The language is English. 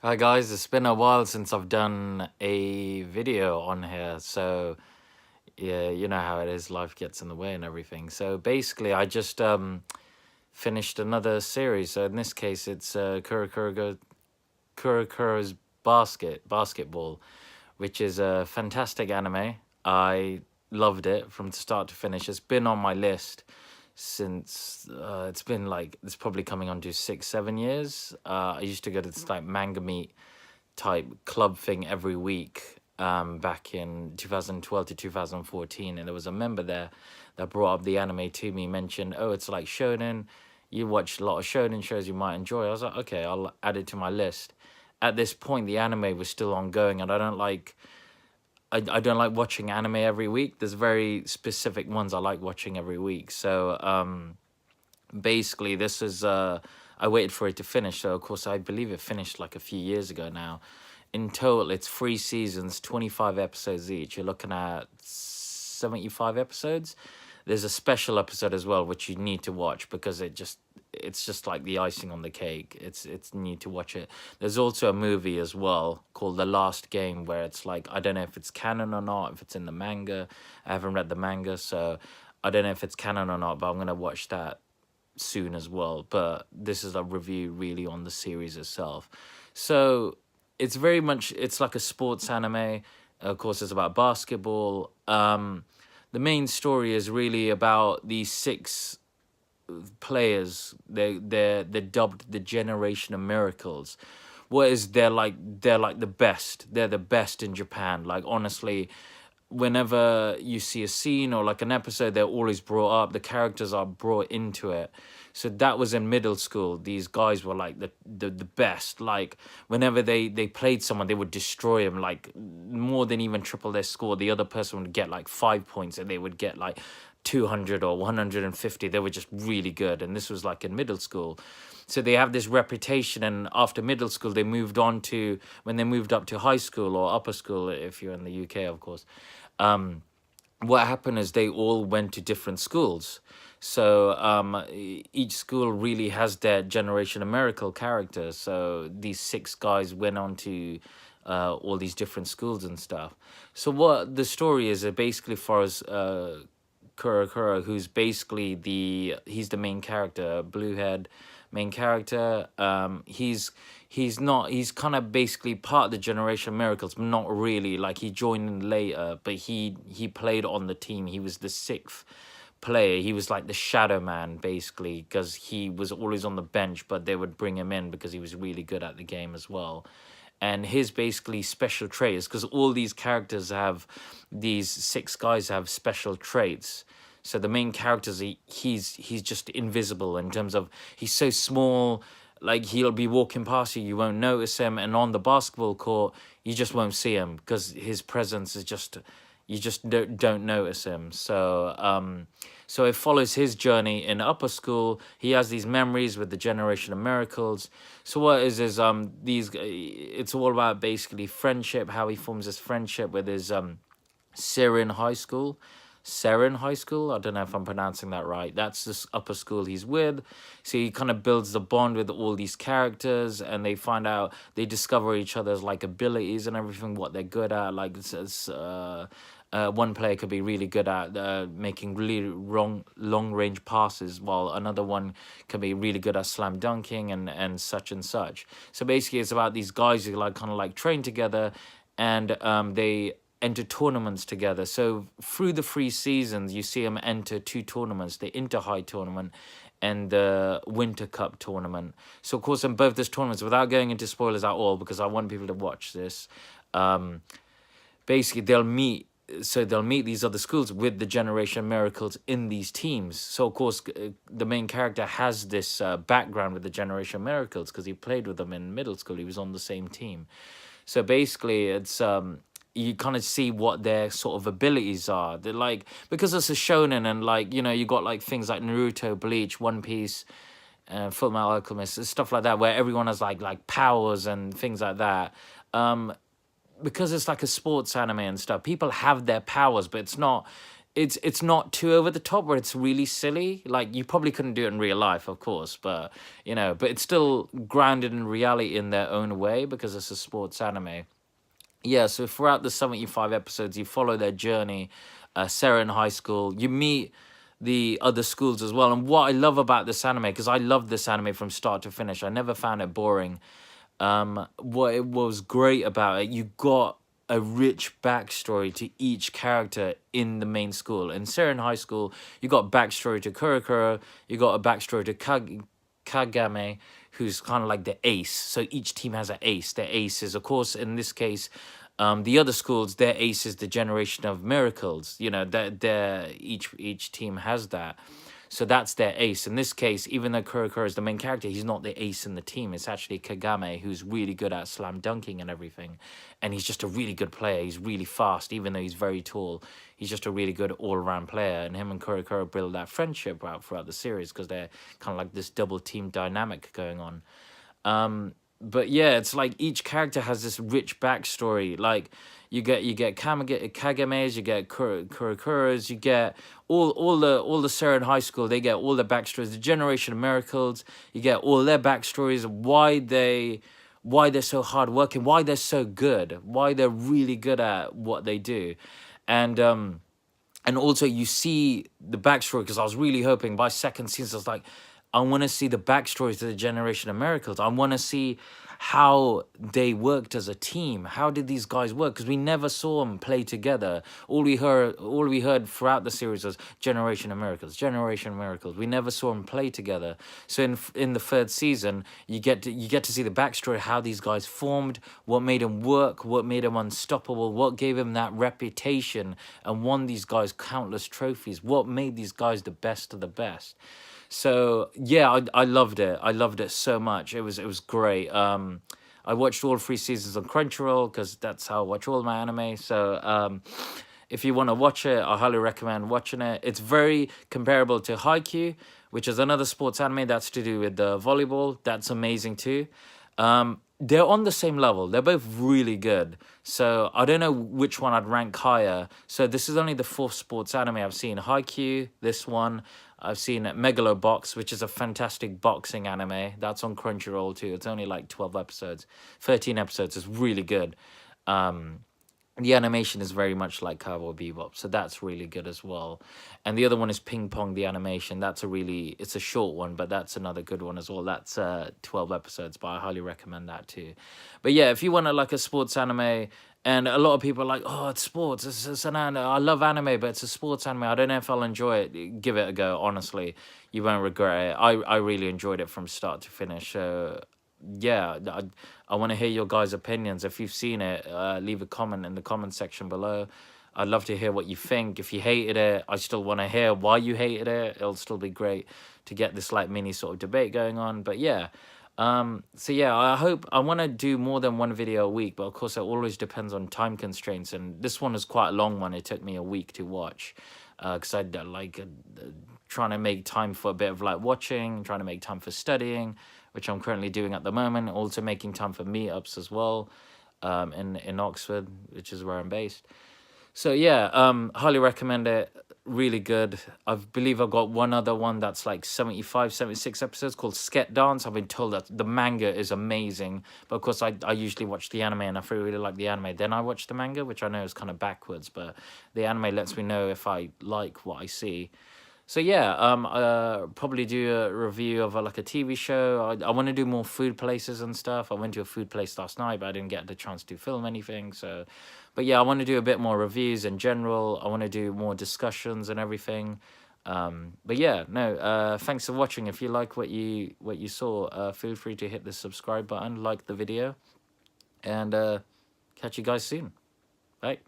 Hi guys, it's been a while since I've done a video on here, so yeah, you know how it is, life gets in the way and everything. So basically, I just finished another series. So in this case, it's Kuroko's Basketball, which is a fantastic anime. I loved it from start to finish. It's been on my list since it's probably coming on to 6 7 years. I used to go to this like manga meet type club thing every week back in 2012 to 2014, and there was a member there that brought up the anime to me, mentioned, oh, it's like shonen, you watch a lot of shonen shows, you might enjoy. I was like, okay, I'll add it to my list. At this point the anime was still ongoing, and I don't like watching anime every week. There's very specific ones I like watching every week. So basically this is I waited for it to finish. So of course I believe it finished like a few years ago now. In total it's 3 seasons, 25 episodes each. You're looking at 75 episodes. There's a special episode as well which you need to watch because it's just like the icing on the cake. It's need to watch it. There's also a movie as well called The Last Game, where it's like, I don't know if it's canon or not, if it's in the manga. I haven't read the manga, so I don't know if it's canon or not, but I'm gonna watch that soon as well. But this is a review really on the series itself. So it's very much, it's like a sports anime. Of course it's about basketball. The main story is really about these six players. They're dubbed the generation of miracles. What is they're like the best. They're the best in Japan. Like honestly, whenever you see a scene or like an episode, they're always brought up. The characters are brought into it. So that was in middle school. These guys were like the best. Like whenever they played someone, they would destroy them, like more than even triple their score. The other person would get like 5 points and they would get like 200 or 150. They were just really good. And this was like in middle school. So they have this reputation, and after middle school they moved on to, when they moved up to high school or upper school if you're in the UK, of course, what happened is they all went to different schools. So each school really has their generation of miracle characters. So these six guys went on to all these different schools and stuff. So what the story is, it basically follows Kuroko, who's basically he's the main character, blue head main character. He's kind of basically part of the generation of miracles, but not really. Like he joined in later, but he played on the team. He was the sixth player. He was like the shadow man basically, because he was always on the bench, but they would bring him in because he was really good at the game as well. And his basically special trait is, because all these characters have, these six guys have special traits. So the main characters, he's just invisible in terms of, he's so small, like he'll be walking past you, you won't notice him, and on the basketball court you just won't see him because his presence is just, you just don't notice him. So so it follows his journey in upper school. He has these memories with the generation of miracles. So what is these, it's all about basically friendship, how he forms this friendship with his Syrian high school. Seren High School. I don't know if I'm pronouncing that right. That's this upper school he's with. So he kind of builds the bond with all these characters, and they find out, they discover each other's like abilities and everything, what they're good at. Like one player could be really good at making really long range passes, while another one can be really good at slam dunking and such and such. So basically, it's about these guys who like kind of like train together, and they enter tournaments together. So through the 3 seasons, you see them enter 2 tournaments: the Inter High tournament and the Winter Cup tournament. So of course, in both those tournaments, without going into spoilers at all, because I want people to watch this, basically they'll meet. So they'll meet these other schools with the generation miracles in these teams. So of course the main character has this background with the generation miracles because he played with them in middle school. He was on the same team. So basically it's you kind of see what their sort of abilities are. They're like, because it's a shonen, and like, you know, you got like things like Naruto, Bleach, One Piece, Full Metal Alchemist, and stuff like that, where everyone has like powers and things like that. Because it's like a sports anime and stuff, people have their powers, but it's not, it's not too over the top where it's really silly. Like you probably couldn't do it in real life, of course, but you know, but it's still grounded in reality in their own way because it's a sports anime. Yeah, so throughout the 75 episodes, you follow their journey. Sarah in high school, you meet the other schools as well. And what I love about this anime, because I love this anime from start to finish, I never found it boring. What it was great about it, you got a rich backstory to each character in the main school. In Seren High School, you got backstory to Kuroko, you got a backstory to Kagame, who's kind of like the ace. So each team has an ace. Their ace is, of course, in this case, the other schools, their ace is the generation of miracles. You know, that their each team has that. So that's their ace. In this case, even though Kuroko is the main character, he's not the ace in the team. It's actually Kagame, who's really good at slam dunking and everything. And he's just a really good player. He's really fast, even though he's very tall. He's just a really good all-around player. And him and Kuroko build that friendship out throughout the series because they're kind of like this double team dynamic going on. But yeah, it's like each character has this rich backstory. Like you get Kagame's, you get Kurokuros, you get all the Seren High School. They get all the backstories. The Generation of Miracles, you get all their backstories of why they're so hardworking, why they're so good, why they're really good at what they do, and also you see the backstory because I was really hoping by second season I was like, I want to see the backstories to the Generation of Miracles. I want to see how they worked as a team. How did these guys work? Because we never saw them play together. All we heard throughout the series was Generation of Miracles, Generation of Miracles. We never saw them play together. So in the third season, you get to see the backstory, how these guys formed, what made them work, what made them unstoppable, what gave them that reputation and won these guys countless trophies, what made these guys the best of the best. So yeah, I loved it. I loved it so much. It was great. I watched all 3 seasons on Crunchyroll because that's how I watch all my anime. So if you want to watch it, I highly recommend watching it. It's very comparable to Haikyuu, which is another sports anime that's to do with volleyball. That's amazing too. They're on the same level. They're both really good. So I don't know which one I'd rank higher. So this is only the 4th sports anime I've seen. Haikyuu, this one. I've seen Megalobox, which is a fantastic boxing anime. That's on Crunchyroll too. It's only like 12 episodes. 13 episodes. It's really good. The animation is very much like Cowboy Bebop, so that's really good as well. And the other one is Ping Pong, the animation. It's a short one, but that's another good one as well. That's 12 episodes, but I highly recommend that too. But yeah, if you want a sports anime, and a lot of people are like, oh, it's sports. It's an anime. I love anime, but it's a sports anime. I don't know if I'll enjoy it. Give it a go, honestly. You won't regret it. I really enjoyed it from start to finish. Yeah, I want to hear your guys' opinions. If you've seen it, leave a comment in the comment section below. I'd love to hear what you think. If you hated it, I still want to hear why you hated it. It'll still be great to get this like mini sort of debate going on. But yeah, so yeah, I want to do more than one video a week, but of course it always depends on time constraints. And this one is quite a long one. It took me a week to watch because I trying to make time for a bit of like watching, trying to make time for studying, which I'm currently doing at the moment. Also making time for meetups as well, in Oxford, which is where I'm based. So yeah, highly recommend it. Really good. I believe I've got one other one that's like 75, 76 episodes called Sket Dance. I've been told that the manga is amazing, but of course I usually watch the anime, and if I really like the anime, then I watch the manga, which I know is kind of backwards, but the anime lets me know if I like what I see. So yeah, probably do a review of like a TV show. I want to do more food places and stuff. I went to a food place last night, but I didn't get the chance to film anything. So, but yeah, I want to do a bit more reviews in general. I want to do more discussions and everything. But yeah, no. Thanks for watching. If you like what you saw, feel free to hit the subscribe button, like the video, and catch you guys soon. Bye.